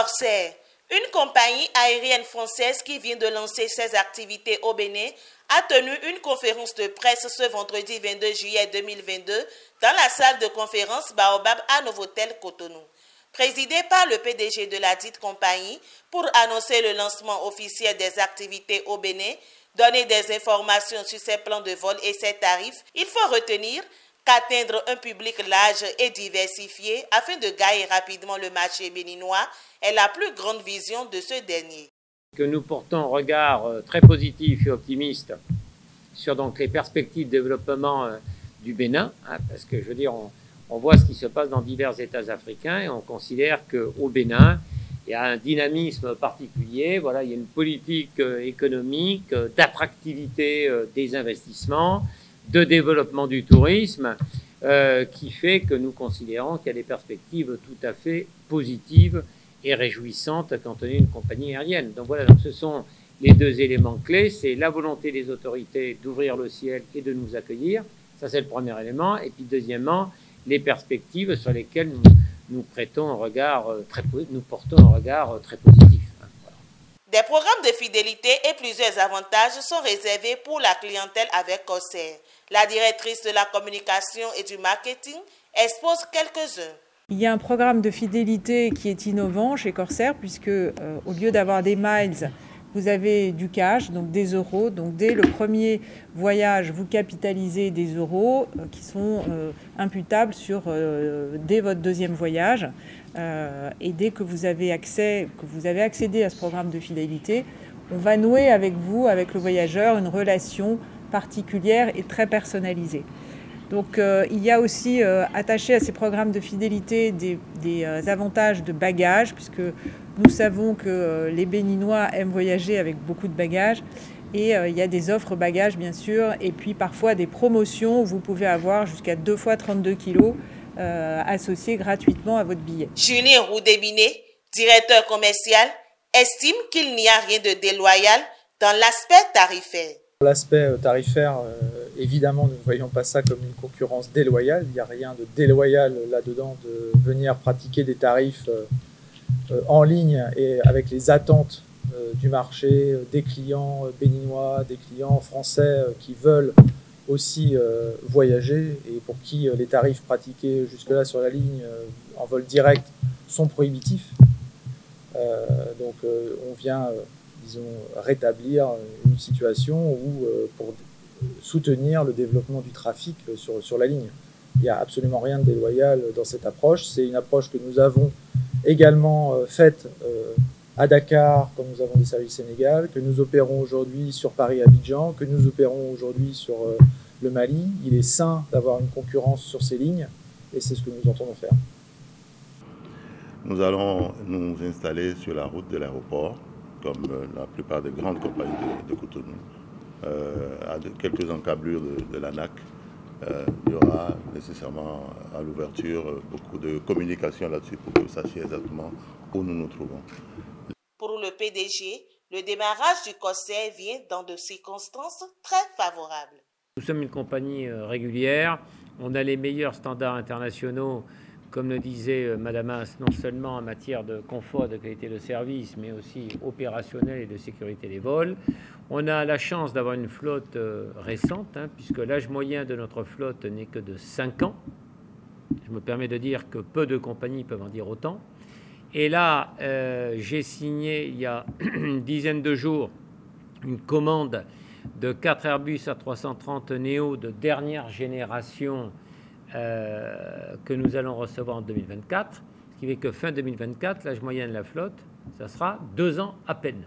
Corsair, une compagnie aérienne française qui vient de lancer ses activités au Bénin, a tenu une conférence de presse ce vendredi 22 juillet 2022 dans la salle de conférence Baobab à Novotel Cotonou. Présidé par le PDG de la dite compagnie pour annoncer le lancement officiel des activités au Bénin, donner des informations sur ses plans de vol et ses tarifs, il faut retenir qu'atteindre un public large et diversifié afin de gagner rapidement le marché béninois est la plus grande vision de ce dernier. Que nous portons un regard très positif et optimiste sur donc les perspectives de développement du Bénin, parce que je veux dire, on voit ce qui se passe dans divers États africains et on considère qu'au Bénin, il y a un dynamisme particulier, voilà, il y a une politique économique, d'attractivité des investissements, de développement du tourisme, qui fait que nous considérons qu'il y a des perspectives tout à fait positives et réjouissantes quand on est une compagnie aérienne. Donc voilà, donc ce sont les deux éléments clés, c'est la volonté des autorités d'ouvrir le ciel et de nous accueillir, ça c'est le premier élément, et puis deuxièmement, les perspectives sur lesquelles nous portons un regard très positif. Voilà. Des programmes de fidélité et plusieurs avantages sont réservés pour la clientèle avec Corsair. La directrice de la communication et du marketing expose quelques-uns. Il y a un programme de fidélité qui est innovant chez Corsair puisque au lieu d'avoir des miles, vous avez du cash, donc des euros. Donc dès le premier voyage, vous capitalisez des euros qui sont imputables dès votre deuxième voyage. Et dès que vous avez accédé à ce programme de fidélité, on va nouer avec vous, avec le voyageur, une relation particulière et très personnalisée. Donc il y a aussi attaché à ces programmes de fidélité des avantages de bagages, puisque nous savons que les Béninois aiment voyager avec beaucoup de bagages. Et il y a des offres bagages, bien sûr, et puis parfois des promotions où vous pouvez avoir jusqu'à 2 fois 32 kilos associés gratuitement à votre billet. Julien Roudébiné, directeur commercial, estime qu'il n'y a rien de déloyal dans l'aspect tarifaire. L'aspect tarifaire, évidemment, nous ne voyons pas ça comme une concurrence déloyale. Il n'y a rien de déloyal là-dedans de venir pratiquer des tarifs en ligne et avec les attentes du marché, des clients béninois, des clients français qui veulent aussi voyager et pour qui les tarifs pratiqués jusque-là sur la ligne en vol direct sont prohibitifs. Donc on vient disons, rétablir une situation où, pour soutenir le développement du trafic sur la ligne. Il n'y a absolument rien de déloyal dans cette approche. C'est une approche que nous avons également faite à Dakar, quand nous avons des services Sénégal, que nous opérons aujourd'hui sur Paris-Abidjan, que nous opérons aujourd'hui sur le Mali. Il est sain d'avoir une concurrence sur ces lignes et c'est ce que nous entendons faire. Nous allons nous installer sur la route de l'aéroport, comme la plupart des grandes compagnies de Cotonou, à quelques encablures de l'ANAC. Il y aura nécessairement à l'ouverture beaucoup de communication là-dessus pour que vous sachiez exactement où nous nous trouvons. Pour le PDG, le démarrage du Corsair vient dans de circonstances très favorables. Nous sommes une compagnie régulière, on a les meilleurs standards internationaux, comme le disait Madame As, non seulement en matière de confort, de qualité de service, mais aussi opérationnel et de sécurité des vols. On a la chance d'avoir une flotte récente, puisque l'âge moyen de notre flotte n'est que de 5 ans. Je me permets de dire que peu de compagnies peuvent en dire autant. Et là, j'ai signé il y a une dizaine de jours une commande de 4 Airbus A330 Neo de dernière génération que nous allons recevoir en 2024, ce qui fait que fin 2024, l'âge moyen de la flotte, ça sera 2 ans à peine.